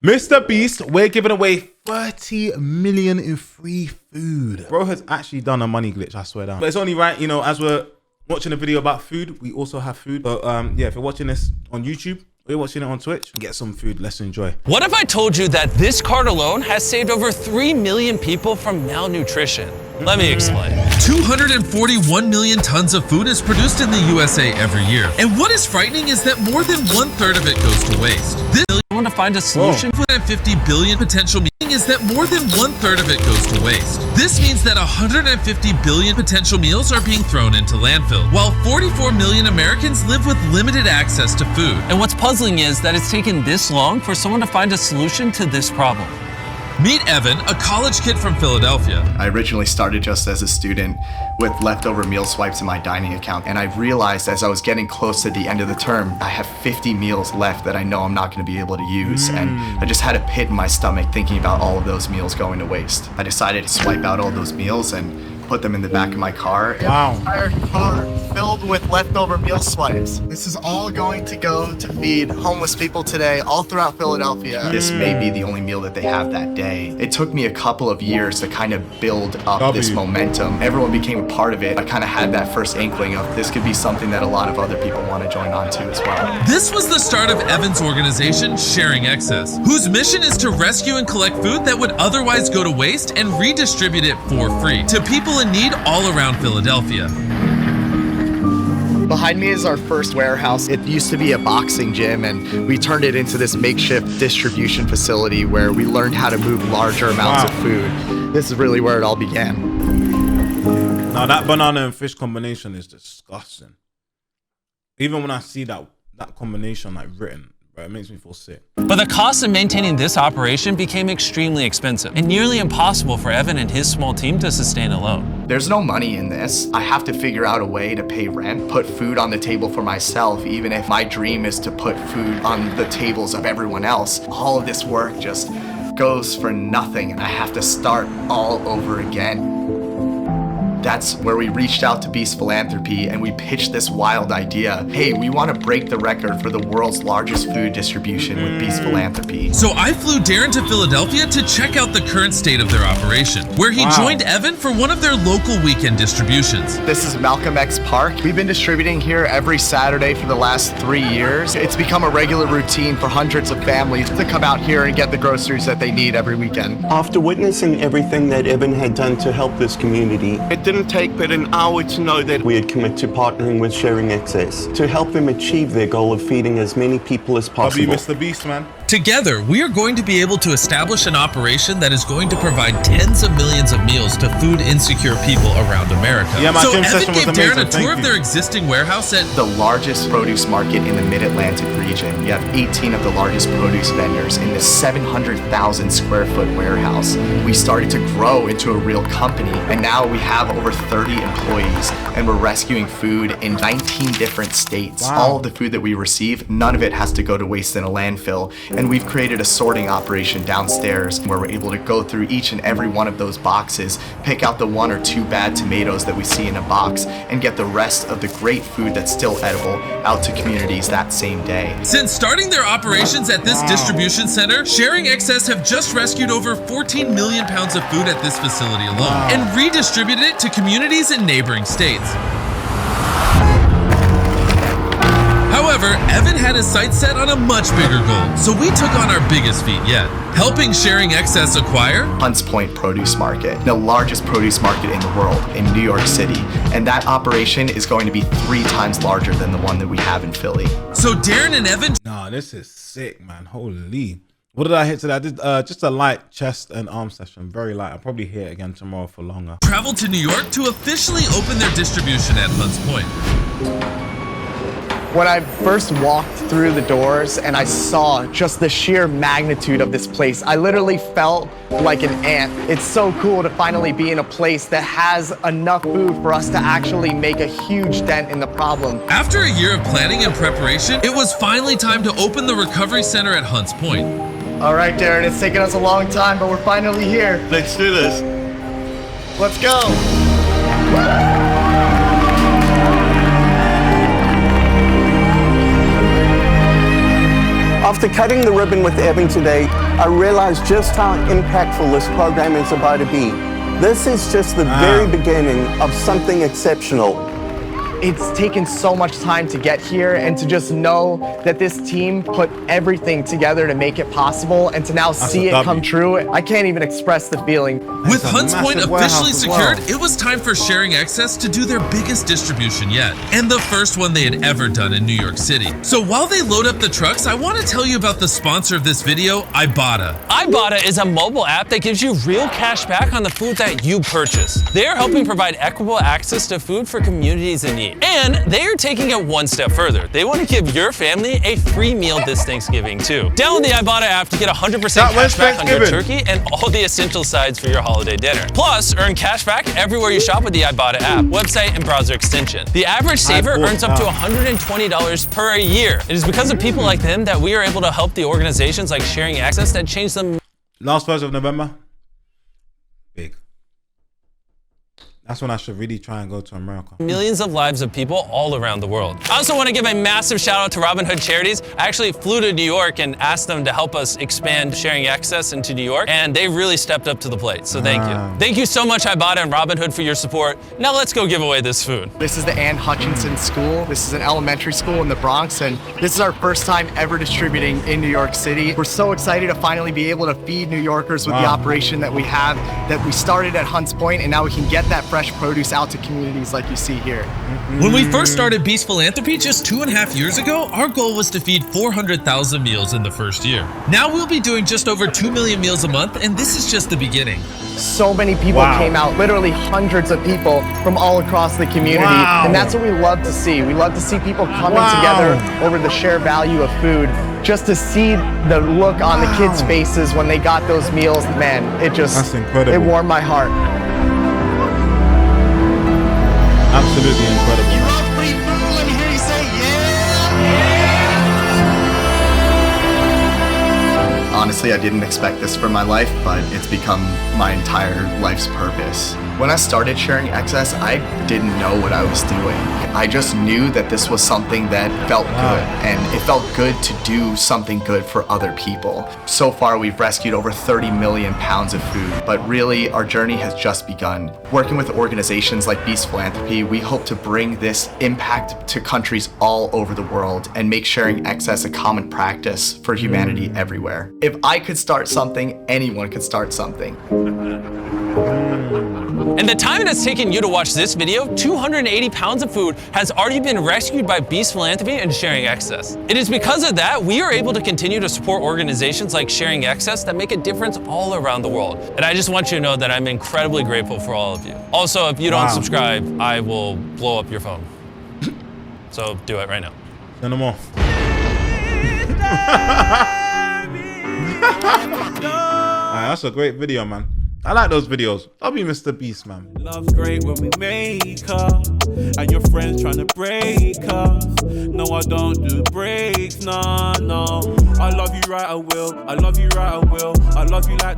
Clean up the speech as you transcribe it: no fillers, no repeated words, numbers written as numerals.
Mr Beast, we're giving away 30 million in free food. Bro has actually done a money glitch, I swear down. But it's only right, you know, as we're watching a video about food, we also have food. But yeah, if you're watching this on YouTube, or you're watching it on Twitch, get some food, let's enjoy. What if I told you that this card alone has saved over 3 million people from malnutrition? Let me explain. 241 million tons of food is produced in the USA every year. And what is frightening is that more than 1/3 of it goes to waste. This I want to find a solution. 150 billion potential meaning is that more than 1/3 of it goes to waste. This means that 150 billion potential meals are being thrown into landfill, while 44 million Americans live with limited access to food. And what's puzzling is that it's taken this long for someone to find a solution to this problem. Meet Evan, a college kid from Philadelphia. I originally started just as a student with leftover meal swipes in my dining account, and I realized as I was getting close to the end of the term, I have 50 meals left that I know I'm not going to be able to use, and I just had a pit in my stomach thinking about all of those meals going to waste. I decided to swipe out all those meals and put them in the back of my car. Wow. An entire car filled with leftover meal swipes. This is all going to go to feed homeless people today all throughout Philadelphia. This may be the only meal that they have that day. It took me a couple of years to kind of build up this momentum. Everyone became a part of it. I kind of had that first inkling of this could be something that a lot of other people want to join on to as well. This was the start of Evan's organization, Sharing Excess, whose mission is to rescue and collect food that would otherwise go to waste and redistribute it for free to people in need all around Philadelphia. Behind me is our first warehouse. It used to be a boxing gym, and we turned it into this makeshift distribution facility where we learned how to move larger amounts of food. This is really where it all began. Now that banana and fish combination is disgusting. Even when I see that combination like written, bro, it makes me feel sick. But the cost of maintaining this operation became extremely expensive and nearly impossible for Evan and his small team to sustain alone. There's no money in this. I have to figure out a way to pay rent, put food on the table for myself, even if my dream is to put food on the tables of everyone else. All of this work just goes for nothing, and I have to start all over again. That's where we reached out to Beast Philanthropy and we pitched this wild idea. Hey, we want to break the record for the world's largest food distribution with Beast Philanthropy. So I flew Darren to Philadelphia to check out the current state of their operation, where he joined Evan for one of their local weekend distributions. This is Malcolm X Park. We've been distributing here every Saturday for the last 3 years. It's become a regular routine for hundreds of families to come out here and get the groceries that they need every weekend. After witnessing everything that Evan had done to help this community, it didn't take but an hour to know that we had committed to partnering with Sharing Excess to help them achieve their goal of feeding as many people as possible. Mr Beast, man. Together, we are going to be able to establish an operation that is going to provide tens of millions of meals to food insecure people around America. Yeah, my so gym Evan session gave was Darren amazing. a tour of their existing warehouse at the largest produce market in the Mid-Atlantic region. You have 18 of the largest produce vendors in this 700,000 square foot warehouse. We started to grow into a real company, and now we have over 30 employees, and we're rescuing food in 19 different states. All of the food that we receive, none of it has to go to waste in a landfill. And we've created a sorting operation downstairs where we're able to go through each and every one of those boxes, pick out the 1 or 2 bad tomatoes that we see in a box, and get the rest of the great food that's still edible out to communities that same day. Since starting their operations at this distribution center, Sharing Excess have just rescued over 14 million pounds of food at this facility alone and redistributed it to communities in neighboring states. However, Evan had his sights set on a much bigger goal, so we took on our biggest feat yet, helping Sharing Excess acquire Hunts Point Produce Market, the largest produce market in the world in New York City, and that operation is going to be 3 times larger than the one that we have in Philly. So Darren and Evan, nah, this is sick, man. Holy. What did I hit today? I did just a light chest and arm session, very light. I'll probably hit it again tomorrow for longer. Traveled to New York to officially open their distribution at Hunts Point. When I first walked through the doors and I saw just the sheer magnitude of this place, I literally felt like an ant. It's so cool to finally be in a place that has enough food for us to actually make a huge dent in the problem. After a year of planning and preparation, it was finally time to open the recovery center at Hunts Point. All right, Darren, it's taken us a long time, but we're finally here. let's do this. Let's go. After cutting the ribbon with Evan today, I realized just how impactful this program is about to be. This is just the very beginning of something exceptional. It's taken so much time to get here, and to just know that this team put everything together to make it possible, and to now see it come true, I can't even express the feeling. With Hunts Point officially secured, well. it was time for Sharing Excess to do their biggest distribution yet, and the first one they had ever done in New York City. So while they load up the trucks, I want to tell you about the sponsor of this video, Ibotta. Ibotta is a mobile app that gives you real cash back on the food that you purchase. They are helping provide equitable access to food for communities in need. And they are taking it one step further. They want to give your family a free meal this Thanksgiving too. Download the Ibotta app to get 100% cash back on your turkey and all the essential sides for your holiday dinner. Plus, earn cash back everywhere you shop with the Ibotta app, website, and browser extension. The average saver earns up to $120 per year. It is because of people like them that we are able to help the organizations like Sharing Access that change them. Last Thursday of November, big. That's when I should really try and go to America. Millions of lives of people all around the world. I also want to give a massive shout out to Robin Hood Charities. I actually flew to New York and asked them to help us expand Sharing Access into New York, and they really stepped up to the plate, so thank you. Thank you so much, Ibotta and Robin Hood, for your support. Now let's go give away this food. This is the Ann Hutchinson School. This is an elementary school in the Bronx, and this is our first time ever distributing in New York City. We're so excited to finally be able to feed New Yorkers with the operation that we have, that we started at Hunts Point, and now we can get that fresh produce out to communities like you see here. When we first started Beast Philanthropy just 2.5 years ago, our goal was to feed 400,000 meals in the first year. Now we'll be doing just over 2 million meals a month, and this is just the beginning. So many people came out, literally hundreds of people from all across the community, and that's what we love to see. We love to see people coming together over the shared value of food, just to see the look on the kids' faces when they got those meals. Man, it just, that's incredible. It warmed my heart. Absolutely incredible. You love free food? Let me hear you say Honestly, I didn't expect this for my life, but it's become my entire life's purpose. When I started Sharing Excess, I didn't know what I was doing. I just knew that this was something that felt good, and it felt good to do something good for other people. So far, we've rescued over 30 million pounds of food, but really, our journey has just begun. Working with organizations like Beast Philanthropy, we hope to bring this impact to countries all over the world and make Sharing Excess a common practice for humanity everywhere. If I could start something, anyone could start something. In the time it has taken you to watch this video, 280 pounds of food has already been rescued by Beast Philanthropy and Sharing Excess. It is because of that we are able to continue to support organizations like Sharing Excess that make a difference all around the world. And I just want you to know that I'm incredibly grateful for all of you. Also, if you don't subscribe, I will blow up your phone. So do it right now. Send them off. That's a great video, man. I like those videos. I'll be Mr. Beast, man. Love's great when we make up, and your friends trying to break us. No, I don't do breaks, no. I love you right, I will. I love you right, I will. I love you like